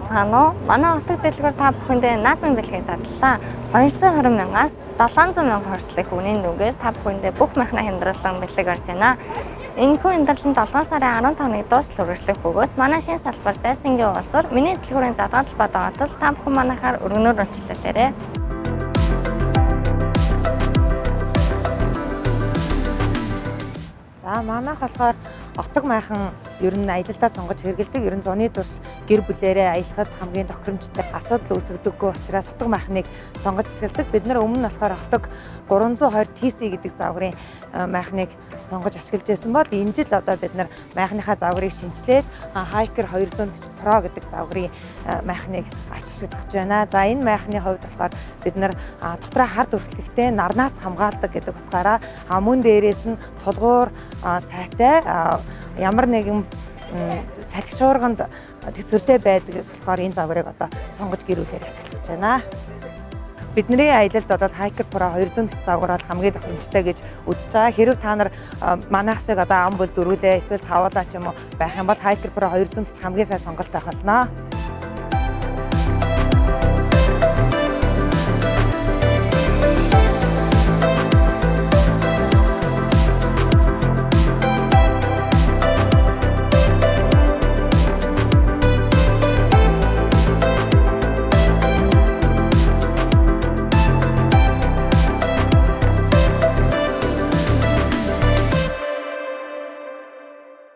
байцгаана уу? Манай утга дэлгүүр та бүхэндээ наадмын бэлгийг задлаа. 220 мянгаас 700 мянга хүртэл их үнийн нүгээр та бүхэндээ бүх махна хямдралан бэлэг орж байна. Энэхүү хямдралын 7 сарын 15-ны дуустал үргэлжлэх бөгөөд манай шинэ салбар зайсангийн уулзвар миний дэлгүүрийн задгаал бадагаад та бүхэн манайхаар өргөнөөр онцлолоорой. За манайх болохоор отог майхан ер нь аялалдаа сонгож хэрэгэлдэг. Ер нь зуны турш гэр бүлээрээ аялахад хамгийн тохиромжтой асуудал үүсгдэггүй учраас отог майхныг сонгож ашигладаг. Бид нар өмнө нь болохоор отог 320 TC гэдэг загварын майхныг сонгож ашиглаж байсан бол энэ жил одоо бид нар майхныхаа загварыг шинжилээд Hiker 240 Pro гэдэг загварын майхныг ашиглаж байна. За энэ майхны хувьд болохоор бид нар дотроо хард өрхлөгтэй нарнаас хамгаалдаг гэдэг утгаараа мөн дээрээс нь тулгуур сайтай ямар нэгэн салхи шуурганд төсвөртэй байдаг болохоор энэ загварыг одоо сонгож гэр бүлээр ашиглаж байна. Бидний аялалд одоо Hiker Pro 240 загвар бол хамгийн тохиромжтой гэж үзэж байгаа. Хэрэв та нар манайх шиг одоо ам бол дөрвөлээ эсвэл цавуулаа ч юм уу байх юм бол Hiker Pro 240 хамгийн сайн сонголт байх болно.